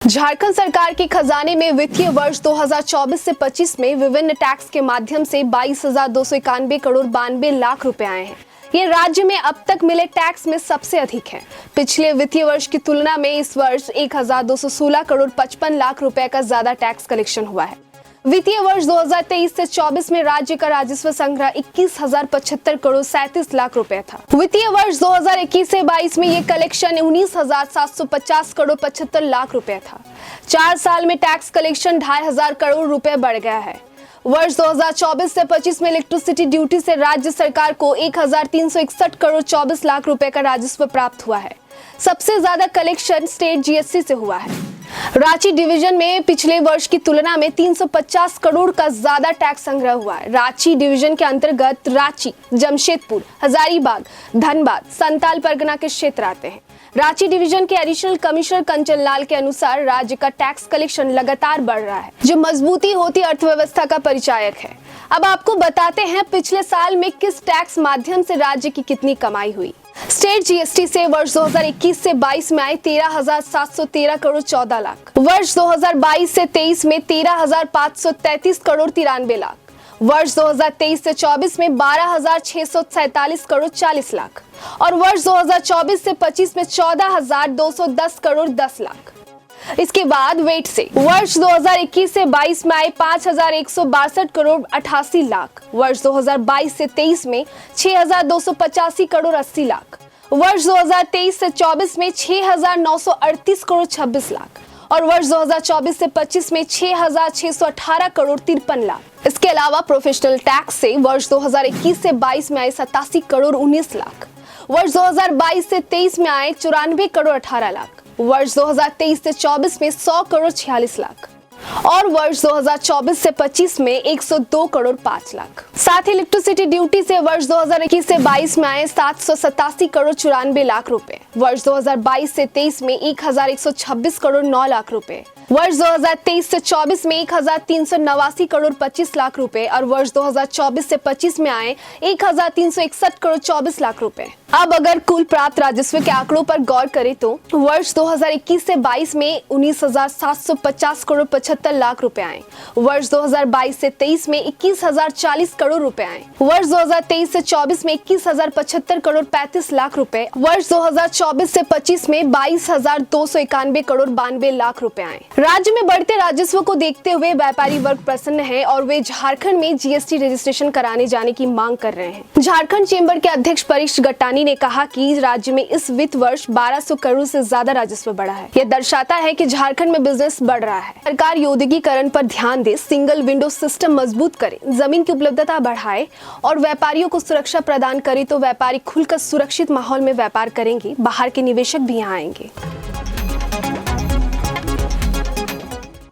झारखंड सरकार के खजाने में वित्तीय वर्ष 2024 से 25 में विभिन्न टैक्स के माध्यम से 22,291 करोड़ 92 लाख रुपए आए हैं। ये राज्य में अब तक मिले टैक्स में सबसे अधिक है। पिछले वित्तीय वर्ष की तुलना में इस वर्ष 1,216 करोड़ 55 लाख रुपए का ज्यादा टैक्स कलेक्शन हुआ है। वित्तीय वर्ष 2023 से 24 में राज्य का राजस्व संग्रह 21,075 करोड़ 37 लाख रुपए था। वित्तीय वर्ष 2021 से 22 में ये कलेक्शन 19,750 करोड़ 75 लाख रुपए था। 4 साल में टैक्स कलेक्शन 2,500 करोड़ रुपए बढ़ गया है। वर्ष 2024 से 25 में इलेक्ट्रिसिटी ड्यूटी से राज्य सरकार को 1,361 करोड़ 24 लाख रुपए का राजस्व प्राप्त हुआ है। सबसे ज्यादा कलेक्शन स्टेट जीएसटी से हुआ है। रांची डिवीजन में पिछले वर्ष की तुलना में 350 करोड़ का ज्यादा टैक्स संग्रह हुआ है। रांची डिवीजन के अंतर्गत रांची, जमशेदपुर, हजारीबाग, धनबाद, संताल परगना के क्षेत्र आते हैं। रांची डिवीजन के एडिशनल कमिश्नर कंचन लाल के अनुसार राज्य का टैक्स कलेक्शन लगातार बढ़ रहा है, जो मजबूती होती अर्थव्यवस्था का परिचायक है। अब आपको बताते हैं पिछले साल में किस टैक्स माध्यम से राज्य की कितनी कमाई हुई। स्टेट जीएसटी से वर्ष 2021 से 22 में आए 13,713 करोड़ 14 लाख। वर्ष 2022 से 23 में 13,533 करोड़ 93 लाख। वर्ष 2023 से 24 में 12,647 करोड़ 40 लाख और वर्ष 2024 से 25 में 14,210 करोड़ 10 लाख। इसके बाद वेट से वर्ष 2021 से 22 में आए 5,162 करोड़ 88 लाख। वर्ष 2022 से 23 में 6,285 करोड़ 80 लाख। वर्ष 2023 से 24 में 6,938 करोड़ 26 लाख और वर्ष 2024 से 25 में 6,618 करोड़ 53 लाख। इसके अलावा प्रोफेशनल टैक्स से वर्ष 2021 से 22 में आए 87 करोड़ 19 लाख। वर्ष 2022 से 23 में आए 94 करोड़ 18 लाख। वर्ष 2023 से 24 में 100 करोड़ 46 लाख और वर्ष 2024 से 25 में 102 करोड़ 5 लाख। साथ ही इलेक्ट्रिसिटी ड्यूटी से वर्ष 2021 से 22 में आए 787 करोड़ 94 लाख रुपए। वर्ष 2022 से 23 में 1,126 करोड़ 9 लाख रुपए। वर्ष 2023 से 24 में 1,389 करोड़ 25 लाख रुपए और वर्ष 2024 से 25 में आए 1,361 करोड़ 24 लाख रुपए। अब अगर कुल प्राप्त राजस्व के आंकड़ों पर गौर करें तो वर्ष 2021 से 22 में 19,750 करोड़ 75 लाख रुपए आए। वर्ष 2022 से 23 में 21,040 करोड़ रुपए आए। वर्ष 2023 से 24 में 21,075 करोड़ 35 लाख रुपए। वर्ष 2024 से 25 में 22,291 करोड़ 92 लाख रुपए आए। राज्य में बढ़ते राजस्व को देखते हुए व्यापारी वर्ग प्रसन्न है और वे झारखंड में जीएसटी रजिस्ट्रेशन कराने जाने की मांग कर रहे हैं। झारखंड चेंबर के अध्यक्ष परेश गट्टानी ने कहा कि राज्य में इस वित्त वर्ष 1,200 करोड़ से ज्यादा राजस्व बढ़ा है। यह दर्शाता है कि झारखंड में बिजनेस बढ़ रहा है। सरकार औद्योगिकीकरण पर ध्यान दे, सिंगल विंडो सिस्टम मजबूत करे, जमीन की उपलब्धता बढ़ाए और व्यापारियों को सुरक्षा प्रदान करे तो व्यापारी खुलकर सुरक्षित माहौल में व्यापार करेंगे। बाहर के निवेशक भी यहाँ आएंगे।